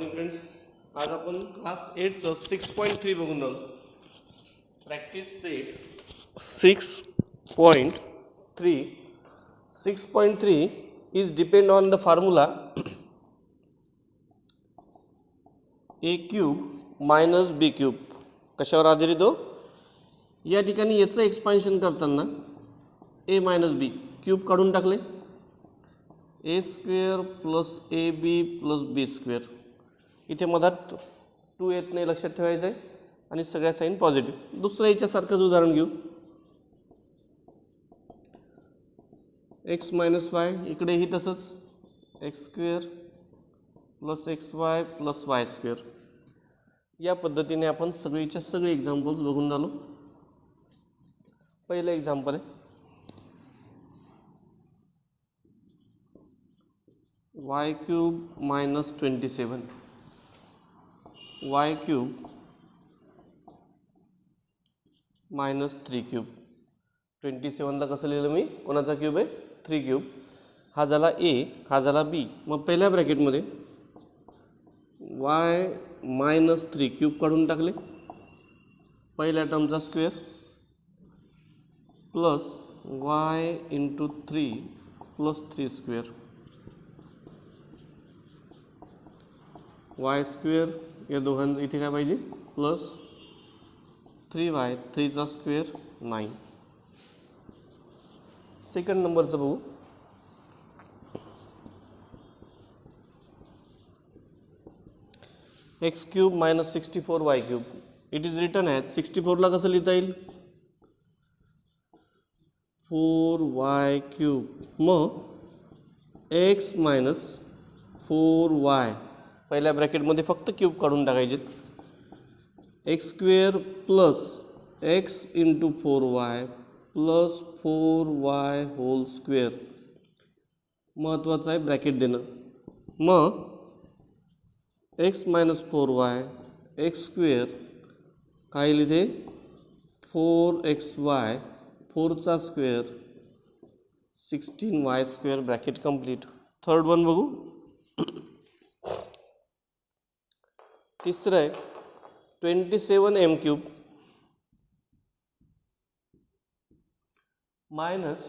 Morning friends. आज आपण class 8चं 6.3 बघून राहिलो. Practice set 6.3. 6.3 is depend on the formula a cube minus B cube. कशावर आधारित हो? या ठिकाणी याचं एक्सपान्शन करताना ए मायनस बी क्यूब काढून टाकले, A square plus A B plus B square. इथे मधात 2 येत नाही, लक्षात ठेवायचं आहे. आणि सगळ्या साईन पॉझिटिव्ह. दुसरं याच्यासारखंच उदाहरण घेऊ. एक्स मायनस वाय, इकडेही तसंच x square plus x Y plus y square. या पद्धतीने आपण सगळीच्या सगळे एक्झाम्पल्स बघून झालो. पहिलं एक्झाम्पल आहे y cube minus 27. y cube minus 3 cube. 27ला कसं लिहिलं मी? कोणाचा क्यूब आहे? 3 क्यूब. हा झाला ए, हा झाला बी. मग पहिल्या ब्रॅकेटमध्ये y मायनस 3 क्यूब काढून टाकले, पहिल्या टर्मचा square plus y into 3 plus 3 square. Y square या दोघांचं इथे काय पाहिजे? Plus 3y, 3चा square 9. सेकंड नंबरचं बघू. X cube minus 64y cube. It is written as 64ला कसं लिहिता येईल? 4y cube. मग एक्स मायनस 4y पहिल्या ब्रॅकेटमध्ये फक्त क्यूब काढून टाकायचे. X square plus x into 4y plus 4y whole square. महत्त्वाचं आहे ब्रॅकेट देणं. मग x minus 4y x square काय लिहिले? 4xy 4चा square 16y square. Bracket complete. Third one बघू. तिसरं आहे 27m cube minus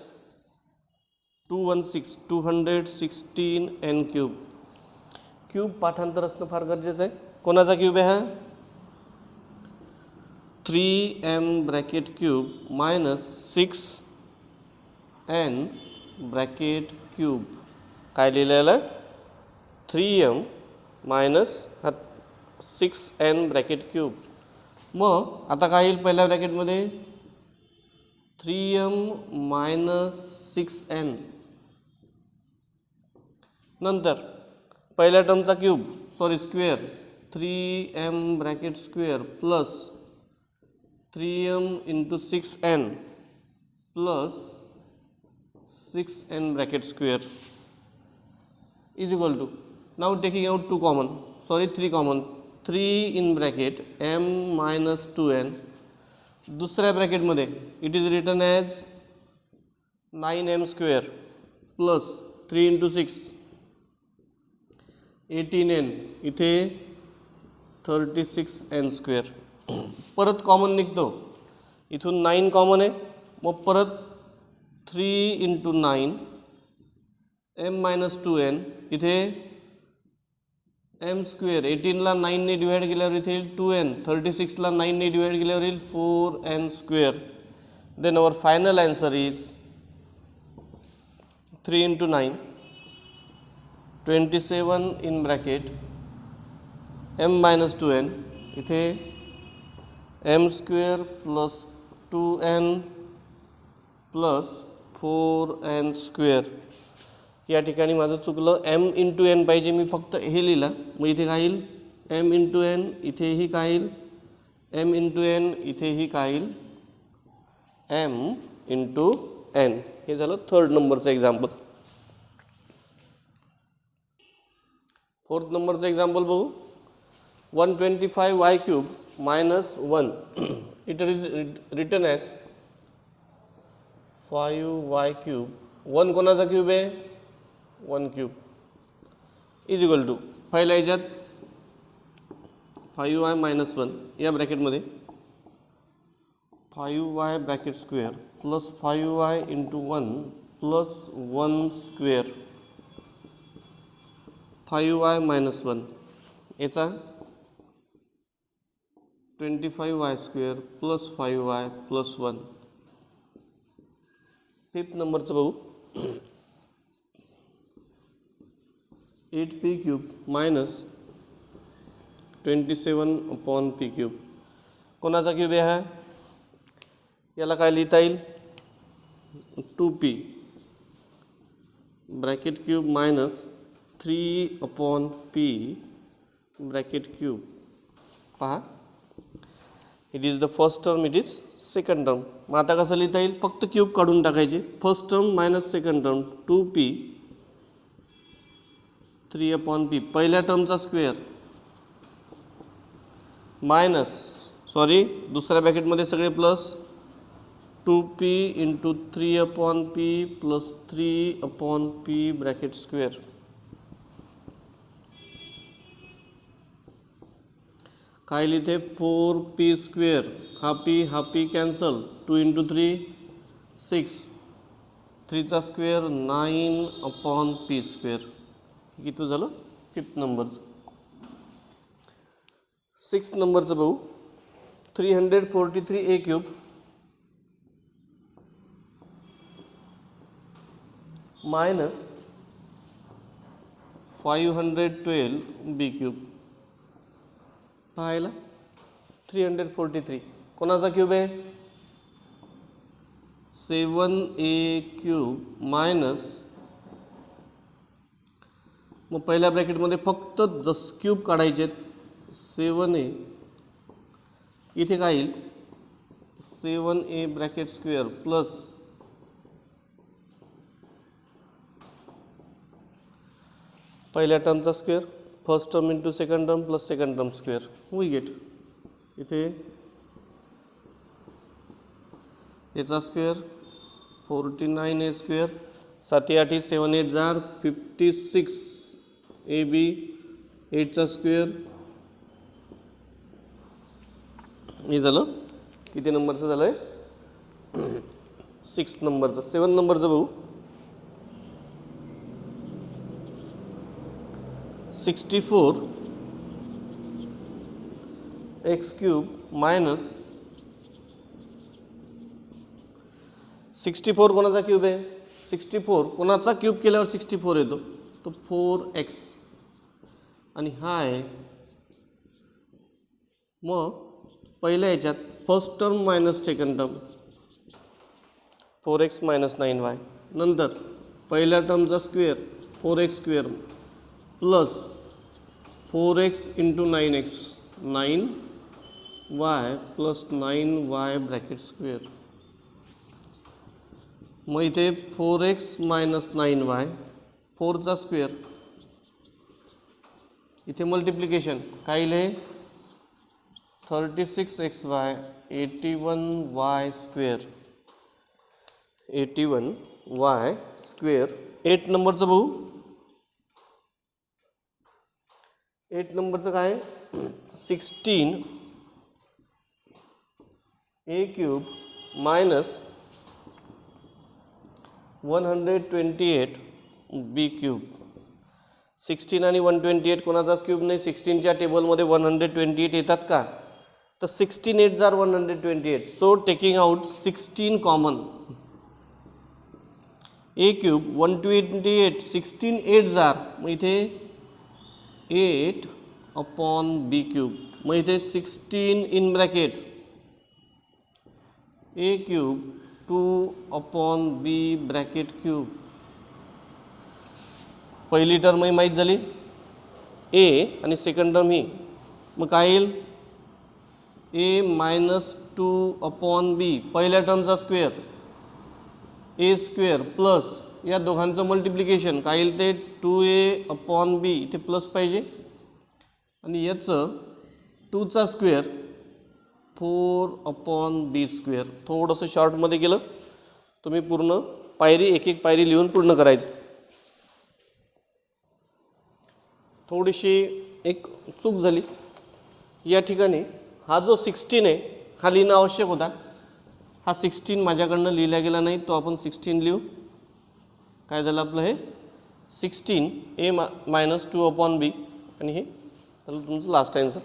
216n cube. Cube पाठांतर असणं फार गरजेचं आहे. कोणाचा क्यूब आहे हा? 3m bracket cube minus 6n bracket cube. काय लिहिलेलं? 3m minus 6n bracket cube. मग आता काय येईल पहिल्या ब्रॅकेटमध्ये? 3m minus 6n. नंतर पहिल्या टर्मचा cube square 3m bracket square plus 3m into 6n plus 6n bracket square is equal to. Now taking out 2 common, 3 common. 3 in bracket m minus 2n. दुसऱ्या ब्रॅकेटमध्ये it is written as 9m square plus 3 into 6 18n. इथे 36n square. परत common निघतो. इथून 9 common आहे. मग परत 3 into 9 m minus 2n. इथे m स्क्वेअर 18ला 9ने डिवाइड केल्यावर इथे येईल 2n. 36ला 9ने डिवाइड केल्यावर येईल 4n square. Then our final answer is 3 into 9 27 in bracket m minus 2n. इथे m square plus 2n plus 4n square. या ठिकाणी माझं चुकलं. m इंटू n पाहिजे, मी फक्त हे लिहिलं. मग इथे काय येईल? m into n. इथेही काय येईल? m into n. इथेही काय येईल? m into n. हे झालं थर्ड नंबरचं एक्झाम्पल. फोर्थ नंबरचं एक्झाम्पल बघू. 125y cube minus 1. It is written as 5y cube. 1 कोणाचा क्यूब आहे? 1 क्यूब इज इक्वल टू पहिल्या ह्याच्यात 5y मायनस 1 या ब्रॅकेटमध्ये 5y bracket square plus 5y into 1 plus 1 square 5y minus 1 याचा 25y square plus 5y plus 1. Fifth नंबरचं बघू 8p cube minus 27/p cube. कोणाचा cube आहे हा? याला काय लिहिता येईल? 2p bracket cube minus 3/p bracket cube. पहा, it is the first term, it is second term. मग आता कसं लिहिता येईल? फक्त क्यूब काढून टाकायचे. First term minus second term 2p 3/p पहिल्या टर्मचा स्क्वेअर मायनस दुसऱ्या ब्रॅकेटमध्ये सगळे plus 2p into 3/p plus 3/p bracket square. काय लिहिते? 4p square. हा p कॅन्सल. 2 इंटू 3 6 3चा स्क्वेअर 9/p स्क्वेअर. किती झालं? फिफ्थ नंबरचं. सिक्स्थ नंबरचं बघू 343a cube minus 512b cube. पाहायला 343 कोणाचा क्यूब आहे? 7a क्यूब मायनस, मग पहिल्या ब्रॅकेटमध्ये फक्त क्यूब काढायचे. 7a इथे काय येईल? 7a ब्रॅकेट स्क्वेअर प्लस पहिल्या टर्मचा square first term into second term plus second term square. We get इथे याचा स्क्वेअर 49a स्क्वेअर 7 8 7 8 जार 56 ab 8चा स्क्वेअर. हे झालं किती नंबरचं झालं आहे? 6 नंबरचं. 7 नंबरचं बघू 64 x क्यूब मायनस 64 कोणाचा क्यूब आहे? 64 कोणाचा क्यूब केल्यावर 64 येतो? तो 4x आणि हा आहे. मग पहिल्या याच्यात first term minus second term 4x minus 9y. नंतर पहिल्या टर्मचा square 4x square plus 4x into 9x 9y plus 9y bracket square. मग इथे 4x मायनस 9y 4चा स्क्वेअर इथे मल्टिप्लिकेशन काय लिहिले? 36xy 81y square 81y square. 8 नंबरचं बघू 8 नंबरचं काय? 16 a cube minus 128 b cube. 16 आणि 128 कोणाचाच क्यूब नाही. 16च्या टेबलमध्ये 128 येतात का? तर 16 8 जार 128. So taking out 16 common. a cube 128 16 8 जार मग इथे 8/b क्यूब. मग इथे 16 in bracket a cube 2/b bracket cube. पहिली टर्म ही माहीत झाली a आणि सेकंड टर्म ही. मग काय येईल? a मायनस 2/b पहिल्या टर्मचा स्क्वेअर a स्क्वेअर प्लस या दोघांचं मल्टिप्लिकेशन काय येईल? ते 2a/b इथे प्लस पाहिजे आणि याचं 2चा स्क्वेअर 4/b स्क्वेअर. थोडंसं शॉर्टमध्ये केलं. तुम्ही पूर्ण पायरी एक एक पायरी लिहून पूर्ण करायचं. थोडीशी एक चूक झाली या ठिकाणी हा जो 16 आहे हा लिहिणं आवश्यक होता. हा 16 माझ्याकडनं लिहिला गेला नाही, तो आपण 16 लिहू. काय झालं आपलं हे 16 a-2/b आणि हे झालं तुमचं लास्ट आन्सर.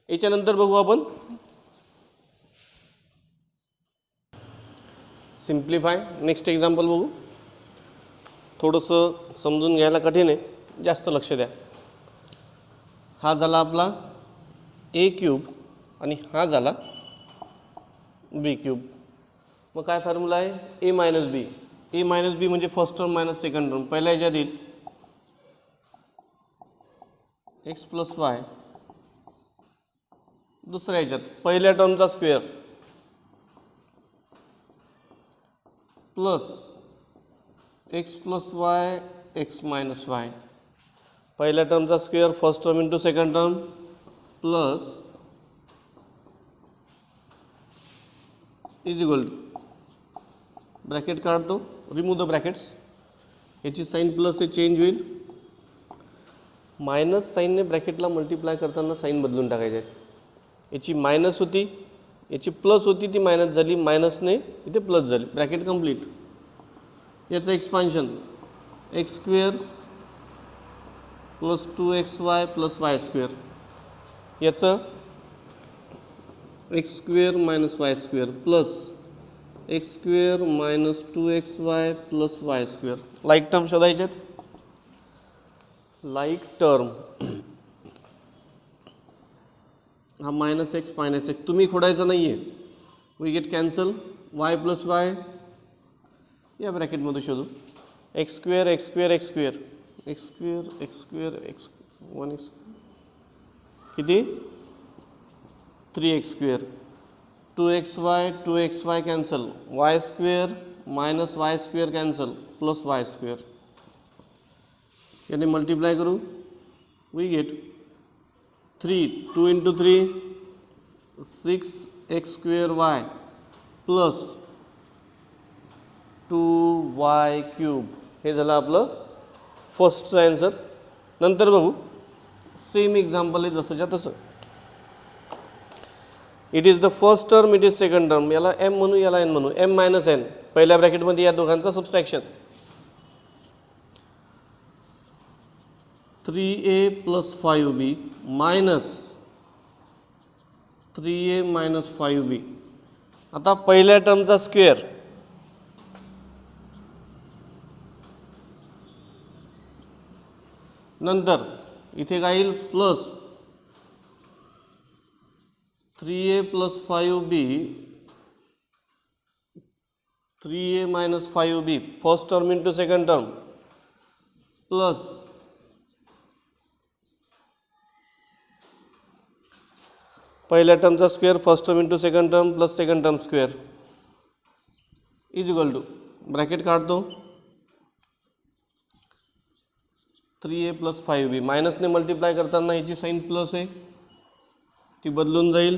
याच्यानंतर बघू आपण सिम्प्लिफाय. नेक्स्ट एक्झाम्पल बघू. थोडंसं समजून घ्यायला कठीण आहे, जास्त लक्ष द्या. हा झाला आपला a³ आणि हा झाला b³. मग काय फॉर्म्युला आहे a - b. a - b म्हणजे first term minus second term. पहिल्या ह्याच्यात येईल x + y, दुसऱ्या ह्याच्यात पहिल्या टर्मचा square plus x + y x - y. पहिल्या टर्मचा square first term into second term plus is equal to bracket काढतो, रिमूव्ह द ब्रॅकेट्स. याची साईन प्लस हे चेंज होईल. मायनस साईनने ब्रॅकेटला मल्टिप्लाय करताना साईन बदलून टाकायचे आहेत. याची मायनस होती, याची प्लस होती, ती मायनस झाली, मायनसने इथे प्लस झाली. Bracket complete. याचं एक्सपान्शन x² + 2xy + y². याचं x² - y² plus x² - 2xy + y². Like term शोधायच्यात. लाईक टर्म हा -x -x तुम्ही खोडायचं नाही आहे. We get cancel. y + y या ब्रॅकेटमध्ये शोधू. x² x² x² x² x 1x किती 3x². 2xy cancel. y² - y² cancel plus y². याने मल्टिप्लाय करू. We get 3 2 × 3 6x² plus 2y³. हे झालं आपलं फर्स्ट आन्सर. नंतर बघू सेम एक्झाम्पल आहे जसंच्या तसं. It is the first term, it is second term. याला m म्हणू, याला n म्हणू. m - n पहिल्या ब्रॅकेटमध्ये या दोघांचा subtraction. 3a + 5b minus 3a - 5b. आता पहिल्या टर्मचा स्क्वेअर नंतर इथे काय येईल plus 3a + 5b 3a - 5b first term into second term plus पहिल्या टर्मचा square first term into second term plus second term square is equal to bracket काढतो 3a + 5b. मायनसने मल्टिप्लाय करताना याची साईन प्लस आहे, ती बदलून जाईल.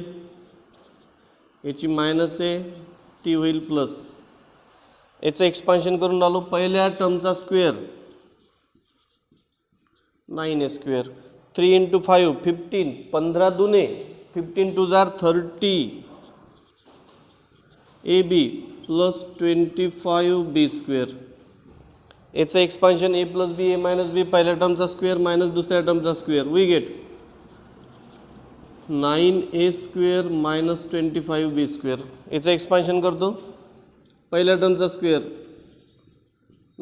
याची मायनस आहे, ती होईल प्लस. याचं एक्सपान्शन करून आलो. पहिल्या टर्मचा स्क्वेअर 9a². 3 × 5 15 15 दुने 15 2 जार 30 ab प्लस 25b². याचं expansion a + b a - b पहिल्या टर्मचा स्क्वेअर मायनस दुसऱ्या टर्मचा square. We gate 9a² - 25b². याचं एक्सपान्शन करतो. पहिल्या टर्मचा स्क्वेअर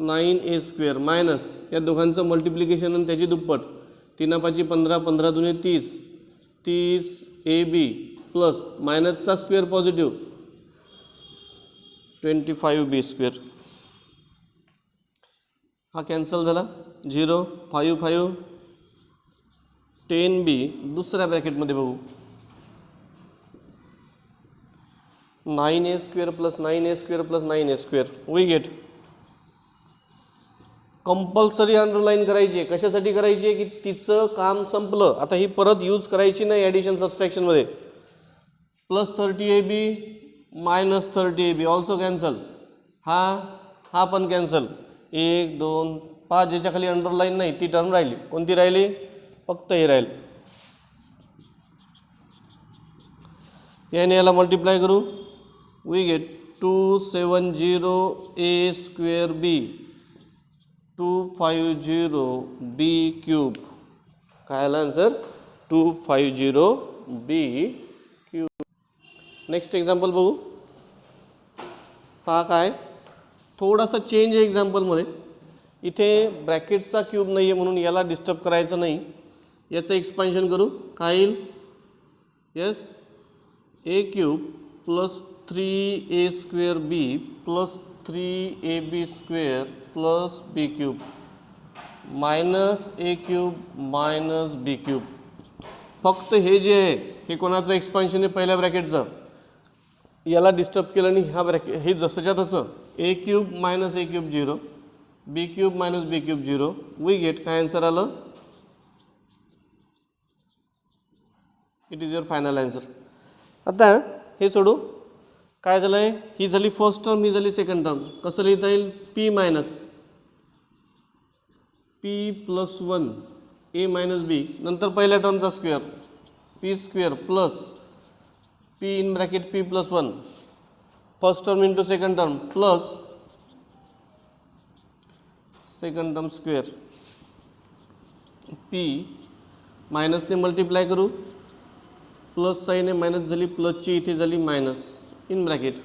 9a² मायनस या दोघांचं मल्टिप्लिकेशन आणि त्याची दुप्पट 3 × 5 15 15 दुने 30 30ab plus मायनसचा square positive 25b². हा कॅन्सल झाला. 0 5 5 10b. दुसऱ्या ब्रॅकेटमध्ये बघू 9a² + 9a² + 9a². We get compulsory underline करायची आहे. कशासाठी करायची आहे की तिचं काम संपलं, आता ही परत यूज करायची नाही ॲडिशन सबस्ट्रॅक्शनमध्ये. Plus 30ab minus 30ab also cancel. हा पण कॅन्सल. 1 2 5 ज्याच्या खाली अंडरलाईन नाही ती टर्म राहिली. कोणती राहिली? फक्त हे राहील. याने याला मल्टिप्लाय करू, we get 270a square b 250b cube. काय आला answer? 250b cube. Next example बघू. हा काय थोडासा चेंज आहे एक्झाम्पलमध्ये. इथे ब्रॅकेटचा क्यूब नाही आहे म्हणून याला डिस्टर्ब करायचं नाही. याचं एक्सपान्शन करू. काय येईल? Yes, A cube plus 3a square B plus 3ab square plus B cube minus A cube minus B cube. फक्त हे जे आहे हे कोणाचं एक्सपान्शन आहे? पहिल्या ब्रॅकेटचं. याला डिस्टर्ब केलं नाही. हा ब्रॅकेट हे जसंच्या तसं A cube minus A cube 0, B cube minus B cube 0. We get काय आन्सर आलं? It is your final answer. आता हे सोडू. काय झालं आहे? ही झाली फर्स्ट टर्म, ही झाली सेकंड टर्म. कसं लिहिता येईल? P minus P plus 1 A minus B, नंतर पहिल्या टर्मचा square P square plus P in bracket P plus 1 first term into second term plus second term square. P मायनसने मल्टिप्लाय करू, प्लस साईन आहे, minus झाली, प्लसची इथे झाली minus in bracket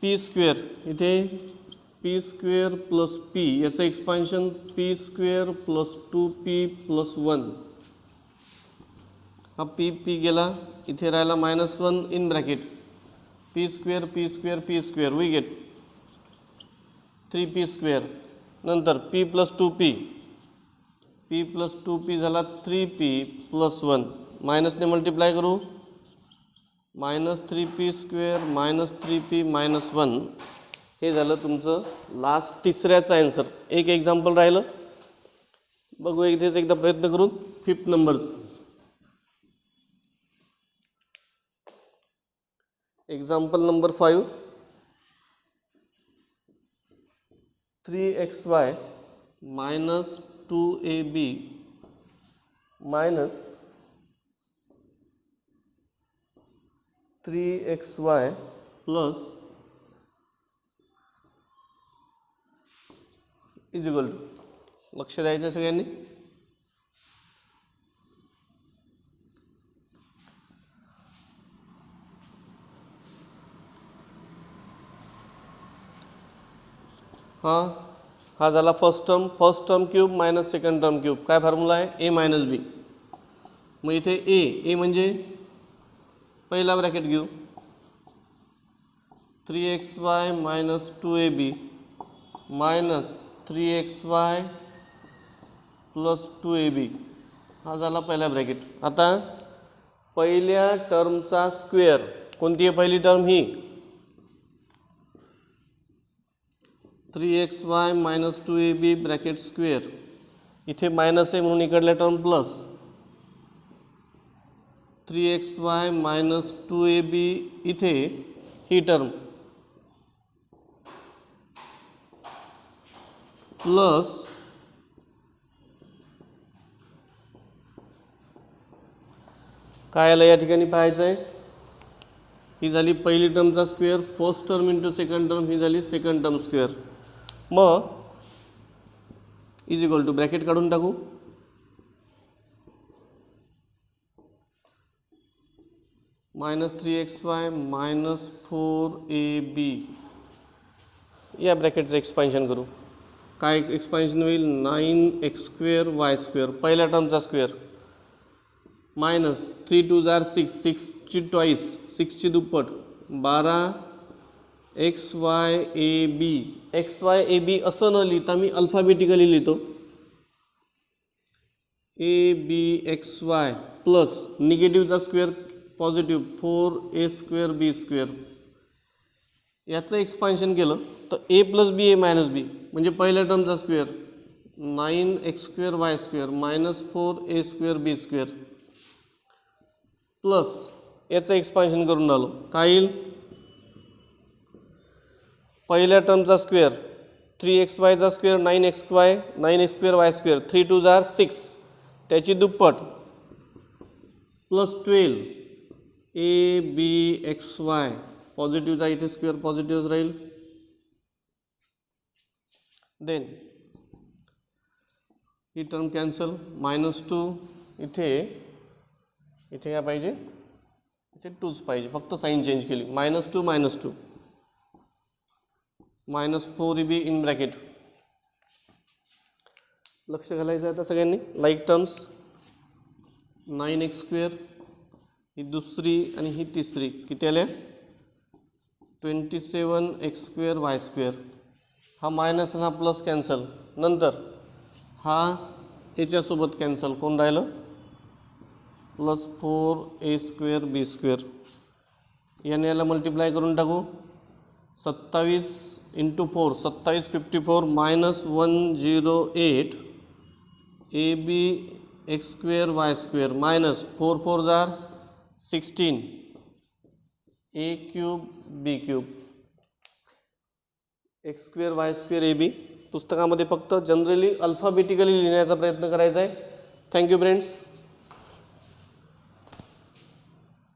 P square. इथे पी स्क्वेअर प्लस पी, याचं expansion P square plus 2p plus 1. हा पी पी गेला, इथे राहिला -1 in bracket P square P square P square. We get 3p square. नंतर P plus 2p, P plus 2p झाला 3p plus 1. मायनसने multiply करू, minus 3p square minus 3p minus 1. हे झालं तुमचं लास्ट तिसऱ्याचं आन्सर. एक एक्झाम्पल राहिलं, बघू इथेच एकदा प्रयत्न करून. 5th नंबरचं example number 5. 3xy minus 2ab minus 3xy plus is equal to. लक्ष द्यायचं सगळ्यांनी. हा झाला first term cube minus second term cube. काय फॉर्म्युला आहे? ए मायनस बी. मग इथे ए म्हणजे पहिला ब्रॅकेट घेऊ, 3xy minus 2ab minus 3xy plus 2ab. हा झाला पहिला ब्रॅकेट. आता पहिल्या टर्मचा स्क्वेअर. कोणती आहे पहिली टर्म? ही 3xy minus 2ab bracket square. इथे मायनस आहे म्हणून इकडल्या term plus 3xy minus 2ab. इथे ही टर्म प्लस काय आलं या ठिकाणी पाहायचं आहे? ही झाली पहिली टर्मचा square, first term into second term, ही झाली सेकंड टर्म स्क्वेअर. मग इज इक्वल टू ब्रॅकेट काढून टाकू. Minus 3xy minus 4ab. या ब्रॅकेटचं एक्सपान्शन करू. काय एक्सपान्शन होईल? 9x स्क्वेअर वाय स्क्वेअर पहिल्या टर्मचा स्क्वेअर मायनस 3 2 जार 6, 6ची ट्वाईस, 6ची दुप्पट 12 xyab. xyab असं न लिहिता मी अल्फाबेटिकली लिहितो. abxy प्लस निगेटिव्हचा square positive 4a square B square. याचं एक्सपान्शन केलं तर ए प्लस बी ए मायनस बी म्हणजे पहिल्या टर्मचा square 9x square Y square minus 4a square B square plus याचं एक्सपान्शन करून आलो. काय येईल? पहिल्या टर्मचा स्क्वेअर 3xyचा square 9xy 9x square Y square 3 2 जार 6 त्याची दुप्पट plus 12 A B X Y पॉझिटिव्हचा इथे स्क्वेअर पॉझिटिव्हच राहील. Then he term cancel. -2 इथे काय पाहिजे, इथे 2च पाहिजे, फक्त साईन चेंज केली. -2 -2 -4 EB इन ब्रॅकेट. लक्ष घालायचं आहे आता सगळ्यांनी. लाईक टर्म्स 9x² ही दुसरी आणि ही तिसरी किती आल्या 27x² y². हा मायनस आणि हा प्लस कॅन्सल. नंतर हा याच्यासोबत कॅन्सल, कोण राहिलं +4a² b². याने याला मल्टिप्लाय करून टाकू. 27 × 4 27 54 -108 AB x² y² -4 4 16 a³ b³ x² y² AB. पुस्तकामध्ये फक्त जनरली अल्फाबेटिकली लिहिण्याचा प्रयत्न करायचा आहे. Thank you friends.